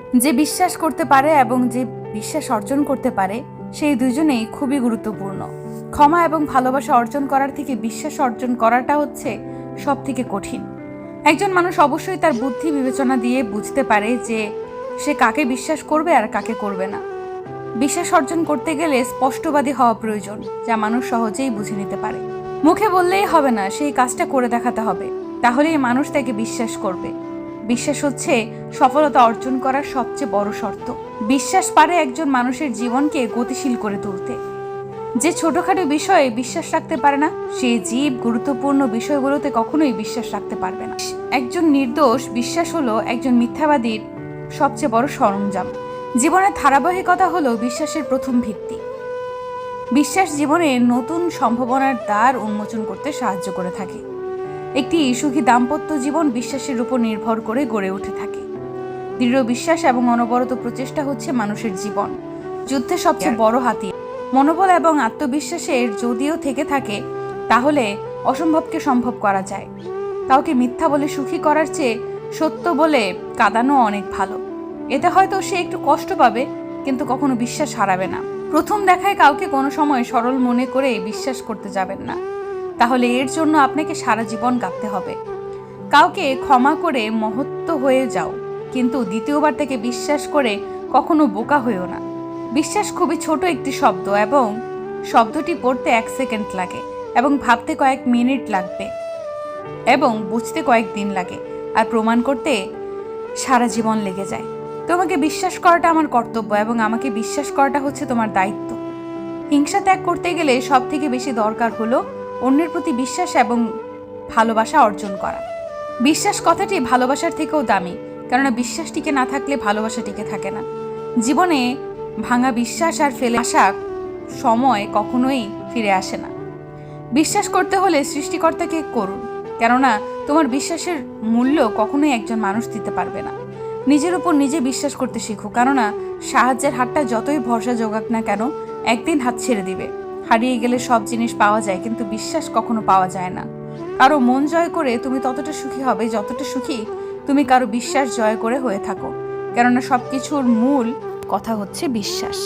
যে বিশ্বাস করতে পারে এবং যে বিশ্বাস অর্জন করতে পারে সেই দুজনেই খুবই গুরুত্বপূর্ণ। ক্ষমা এবং ভালোবাসা অর্জন করার থেকে বিশ্বাস অর্জন করাটা হচ্ছে সব থেকে কঠিন। একজন মানুষ অবশ্যই তার বুদ্ধি বিবেচনা দিয়ে বুঝতে পারে যে সে কাকে বিশ্বাস করবে আর কাকে করবে না। বিশ্বাস অর্জন করতে গেলে স্পষ্টবাদী হওয়া প্রয়োজন, যা মানুষ সহজেই বুঝে নিতে পারে। মুখে বললেই হবে না, সেই কাজটা করে দেখাতে হবে, তাহলেই মানুষ তাকে বিশ্বাস করবে। বিশ্বাস হচ্ছে সফলতা অর্জন করার সবচেয়ে বড় শর্ত। বিশ্বাস পারে একজন মানুষের জীবনকে গতিশীল করে তুলতে। যে ছোটখাটো বিষয়ে বিশ্বাস রাখতে পারে না, সে জীব গুরুত্বপূর্ণ বিষয়গুলোতে কখনোই বিশ্বাস রাখতে পারবে না। একজন নির্দোষ বিশ্বাস হলো একজন মিথ্যাবাদীর সবচেয়ে বড় সরঞ্জাম। জীবনের ধারাবাহিকতা হলো বিশ্বাসের প্রথম ভিত্তি। বিশ্বাস জীবনে নতুন সম্ভাবনার দ্বার উন্মোচন করতে সাহায্য করে থাকে। একটি সুখী দাম্পত্য জীবন বিশ্বাসের উপর নির্ভর করে গড়ে উঠে থাকে। দৃঢ় বিশ্বাস এবং অনবরত প্রচেষ্টা হচ্ছে মানুষের জীবন যুদ্ধের সবচেয়ে বড় হাতিয়ার। মনোবল এবং আত্মবিশ্বাসের যদিও থেকে থাকে, তাহলে অসম্ভবকে সম্ভব করা যায়। কাউকে মিথ্যা বলে সুখী করার চেয়ে সত্য বলে কাঁদানো অনেক ভালো। এতে হয়তো সে একটু কষ্ট পাবে, কিন্তু কখনো বিশ্বাস হারাবে না। প্রথম দেখায় কাউকে কোনো সময় সরল মনে করে বিশ্বাস করতে যাবেন না, তাহলে এর জন্য আপনাকে সারা জীবন কাঁদতে হবে। কাউকে ক্ষমা করে মহত্ব হয়ে যাও, কিন্তু দ্বিতীয়বার থেকে বিশ্বাস করে কখনো বোকা হয়েও না। বিশ্বাস খুবই ছোট একটি শব্দ, এবং শব্দটি পড়তে 1 সেকেন্ড লাগে, এবং ভাবতে কয়েক মিনিট লাগবে, এবং বুঝতে কয়েকদিন লাগে, আর প্রমাণ করতে সারা জীবন লেগে যায়। তোমাকে বিশ্বাস করাটা আমার কর্তব্য, এবং আমাকে বিশ্বাস করাটা হচ্ছে তোমার দায়িত্ব। হিংসা ত্যাগ করতে গেলে সব থেকে বেশি দরকার হলো অন্যের প্রতি বিশ্বাস এবং ভালোবাসা অর্জন করা। বিশ্বাস কথাটি ভালোবাসার থেকেও দামি, কেননা বিশ্বাস টিকে না থাকলে ভালোবাসা টিকে থাকে না। জীবনে ভাঙা বিশ্বাস আর ফেলে আসা সময় কখনোই ফিরে আসে না। বিশ্বাস করতে হলে সৃষ্টিকর্তাকে করুন, কেননা তোমার বিশ্বাসের মূল্য কখনোই একজন মানুষ দিতে পারবে না। নিজের উপর নিজে বিশ্বাস করতে শিখো, কেননা সাহায্যের হাতটা যতই ভরসা জোগাক না কেন, একদিন হাত ছেড়ে দিবে। হারিয়ে গেলে সব জিনিস পাওয়া যায়, কিন্তু বিশ্বাস কখনো পাওয়া যায় না। কারো মন জয় করে তুমি ততটা সুখী হবে যতটা সুখী তুমি কারো বিশ্বাস জয় করে হয়ে থাকো, কেননা সবকিছুর মূল কথা হচ্ছে বিশ্বাস।